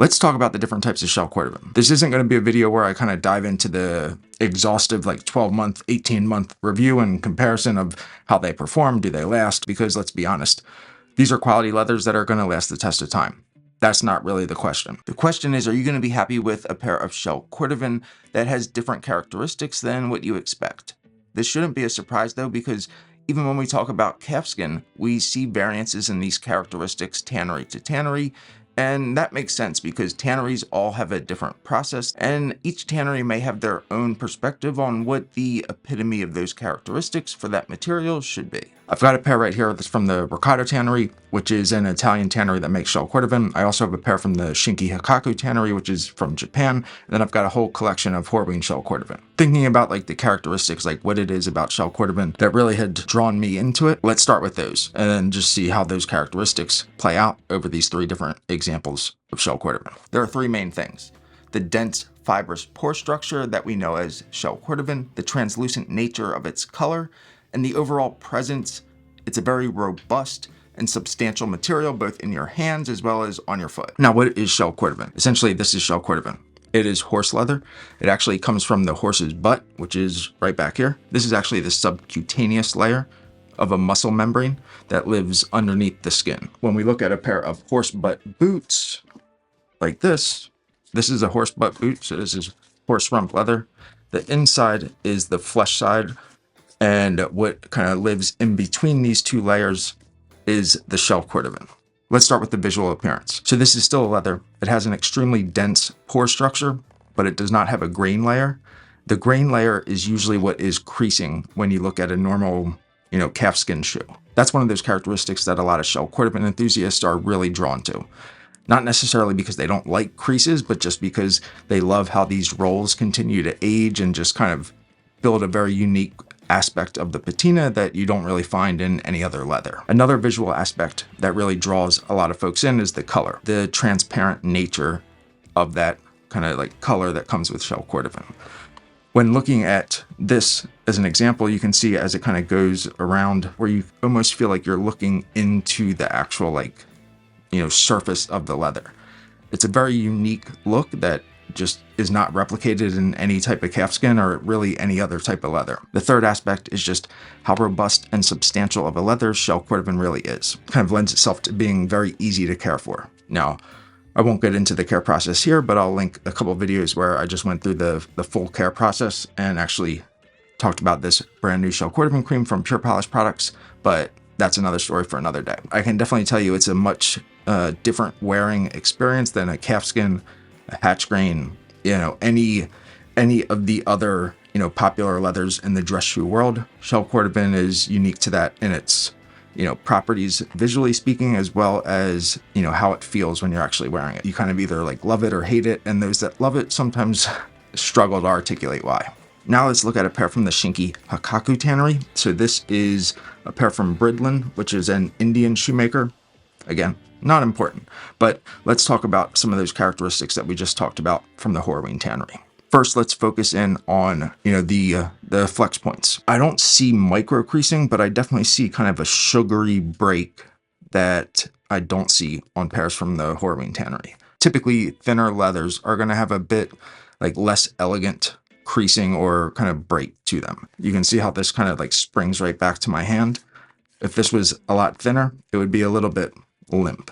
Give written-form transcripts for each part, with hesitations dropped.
Let's talk about the different types of shell cordovan. This isn't going to be a video where I kind of dive into the exhaustive like 12-month, 18-month review and comparison of how they perform, do they last, because let's be honest, these are quality leathers that are going to last the test of time. That's not really the question. The question is, are you going to be happy with a pair of shell cordovan that has different characteristics than what you expect? This shouldn't be a surprise though, because even when we talk about calfskin, we see variances in these characteristics tannery to tannery, and that makes sense because tanneries all have a different process, and each tannery may have their own perspective on what the epitome of those characteristics for that material should be. I've got a pair right here that's from the Rocado tannery, which is an Italian tannery that makes shell cordovan. I also have a pair from the Shinki and Rocado tannery, which is from Japan. And then I've got a whole collection of Horween shell cordovan. Thinking about like the characteristics, like what it is about shell cordovan that really had drawn me into it, let's start with those and then just see how those characteristics play out over these three different examples of shell cordovan. There are three main things: the dense fibrous pore structure that we know as shell cordovan, the translucent nature of its color, and the overall presence. It's a very robust and substantial material both in your hands as well as on your foot. Now, what is shell cordovan? Essentially, this is shell cordovan. It is horse leather. It actually comes from the horse's butt, which is right back here. This is actually the subcutaneous layer of a muscle membrane that lives underneath the skin. When we look at a pair of horse butt boots like this is a horse butt boot, so this is horse rump leather. The inside is the flesh side, and what kind of lives in between these two layers is the shell cordovan. Let's start with the visual appearance. So this is still a leather. It has an extremely dense pore structure, but it does not have a grain layer. The grain layer is usually what is creasing when you look at a normal, calfskin shoe. That's one of those characteristics that a lot of shell cordovan enthusiasts are really drawn to. Not necessarily because they don't like creases, but just because they love how these rolls continue to age and just kind of build a very unique aspect of the patina that you don't really find in any other leather. Another visual aspect that really draws a lot of folks in is the color, the transparent nature of that kind of like color that comes with shell cordovan. When looking at this as an example, you can see as it kind of goes around where you almost feel like you're looking into the actual surface of the leather. It's a very unique look that just is not replicated in any type of calfskin or really any other type of leather. The third aspect is just how robust and substantial of a leather shell cordovan really is. Kind of lends itself to being very easy to care for. Now, I won't get into the care process here, but I'll link a couple of videos where I just went through the full care process and actually talked about this brand new shell cordovan cream from Pure Polish Products, but that's another story for another day. I can definitely tell you it's a much different wearing experience than a calfskin, a hatch grain, any of the other, popular leathers in the dress shoe world. Shell cordovan is unique to that in its, properties visually speaking, as well as, how it feels when you're actually wearing it. You kind of either love it or hate it, and those that love it sometimes struggle to articulate why. Now let's look at a pair from the Shinki and Rocado tannery. So this is a pair from Bridlin, which is an Indian shoemaker. Again, not important, but let's talk about some of those characteristics that we just talked about from the Horween tannery. First, let's focus in on, the flex points. I don't see micro creasing, but I definitely see kind of a sugary break that I don't see on pairs from the Horween tannery. Typically, thinner leathers are going to have a bit less elegant creasing or kind of break to them. You can see how this kind of springs right back to my hand. If this was a lot thinner, it would be a little bit limp.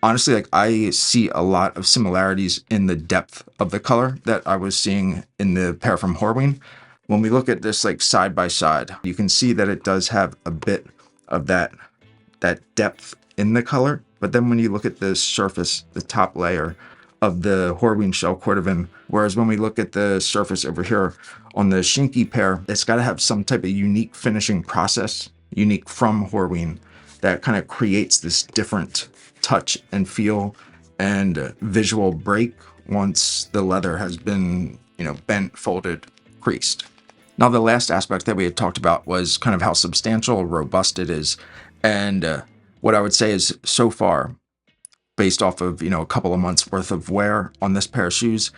Honestly, I see a lot of similarities in the depth of the color that I was seeing in the pair from Horween. When we look at this side by side, you can see that it does have a bit of that depth in the color. But then when you look at the surface, the top layer of the Horween shell cordovan, whereas when we look at the surface over here on the Shinki pair, it's got to have some type of unique finishing process, unique from Horween, that kind of creates this different touch and feel and visual break once the leather has been, bent, folded, creased. Now, the last aspect that we had talked about was kind of how substantial, robust it is. And what I would say is so far, based off of, a couple of months worth of wear on this pair of shoes,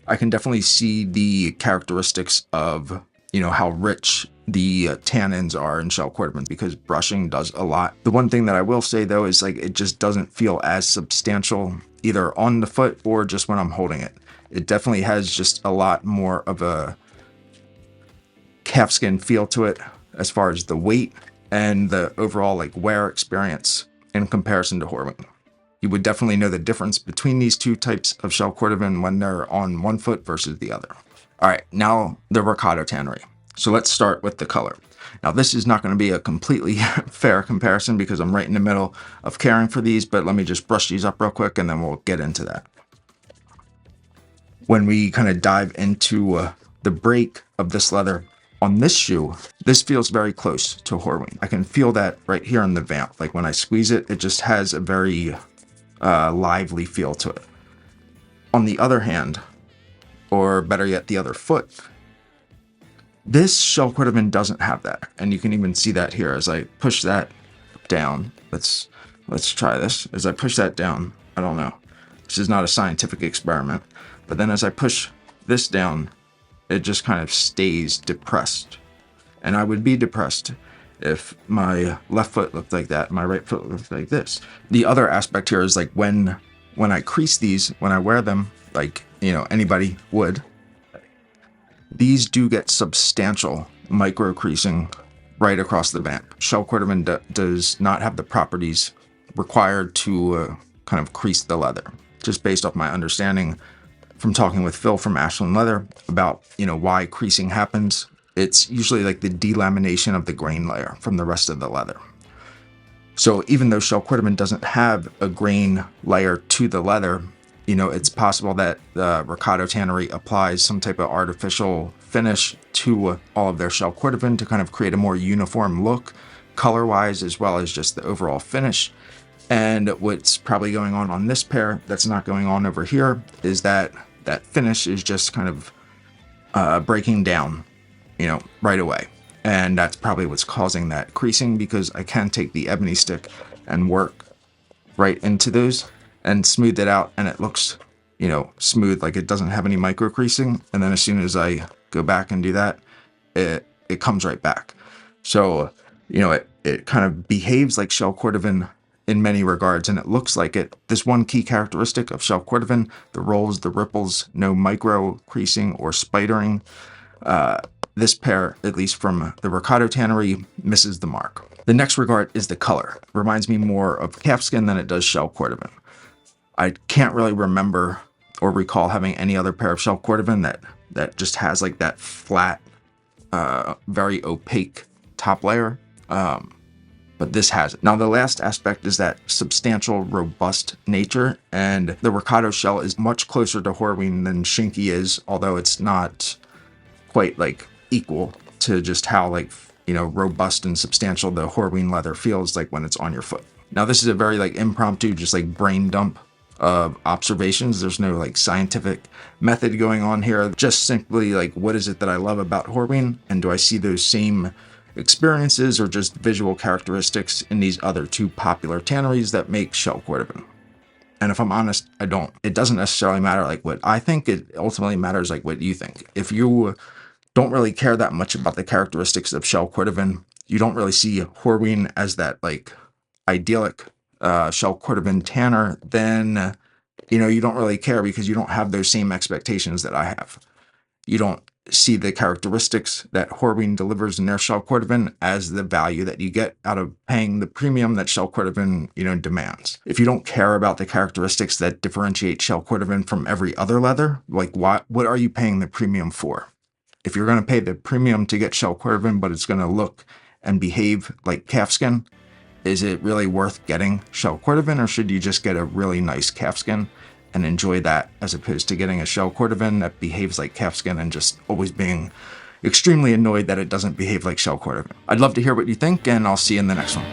I can definitely see the characteristics of, how rich the tannins are in shell cordovan, because brushing does a lot. The one thing that I will say though is it just doesn't feel as substantial either on the foot or just when I'm holding it. It definitely has just a lot more of a calfskin feel to it as far as the weight and the overall like wear experience in comparison to Horween. You would definitely know the difference between these two types of shell cordovan when they're on one foot versus the other. All right, now the Rocado tannery. So let's start with the color. Now this is not going to be a completely fair comparison because I'm right in the middle of caring for these, but let me just brush these up real quick and then we'll get into that. When we kind of dive into the break of this leather on this shoe, this feels very close to Horween. I can feel that right here in the vamp. Like when I squeeze it, it just has a very lively feel to it. On the other hand, or better yet, the other foot, this shell cordovan doesn't have that. And you can even see that here as I push that down. Let's try this. As I push that down, I don't know. This is not a scientific experiment. But then as I push this down, it just kind of stays depressed. And I would be depressed if my left foot looked like that, my right foot looked like this. The other aspect here is like when I crease these, when I wear them, like, you know, anybody would, these do get substantial micro creasing right across the vamp. Shell cordovan does not have the properties required to kind of crease the leather. Just based off my understanding from talking with Phil from Ashland Leather about, you know, why creasing happens, it's usually like the delamination of the grain layer from the rest of the leather. So even though shell cordovan doesn't have a grain layer to the leather, you know, it's possible that the Rocado tannery applies some type of artificial finish to all of their shell cordovan to kind of create a more uniform look, color-wise, as well as just the overall finish. And what's probably going on this pair that's not going on over here is that that finish is just kind of breaking down, you know, right away. And that's probably what's causing that creasing, because I can take the ebony stick and work right into those and smooth it out, and it looks, you know, smooth, like it doesn't have any micro creasing. And then as soon as I go back and do that, it comes right back. So, you know, it kind of behaves like shell cordovan in many regards, and it looks like it. This one key characteristic of shell cordovan, the rolls, the ripples, no micro creasing or spidering. This pair, at least from the Rocado tannery, misses the mark. The next regard is the color. Reminds me more of calfskin than it does shell cordovan. I can't really remember or recall having any other pair of shell cordovan that just has like that flat, very opaque top layer. But this has it. Now, the last aspect is that substantial, robust nature, and the Rocado shell is much closer to Horween than Shinki is, although it's not quite like equal to just how, like, you know, robust and substantial the Horween leather feels like when it's on your foot. Now, this is a very like impromptu, just like brain dump of observations. There's no like scientific method going on here. Just simply like, what is it that I love about Horween, and do I see those same experiences or just visual characteristics in these other two popular tanneries that make shell cordovan? And if I'm honest, I don't. It doesn't necessarily matter like what I think. It ultimately matters like what you think. If you don't really care that much about the characteristics of shell cordovan, you don't really see Horween as that like idyllic shell cordovan tanner, then, you know, you don't really care because you don't have those same expectations that I have. You don't see the characteristics that Horween delivers in their shell cordovan as the value that you get out of paying the premium that shell cordovan, you know, demands. If you don't care about the characteristics that differentiate shell cordovan from every other leather, like what are you paying the premium for? If you're going to pay the premium to get shell cordovan, but it's going to look and behave like calfskin, is it really worth getting shell cordovan, or should you just get a really nice calfskin and enjoy that, as opposed to getting a shell cordovan that behaves like calfskin and just always being extremely annoyed that it doesn't behave like shell cordovan? I'd love to hear what you think, and I'll see you in the next one.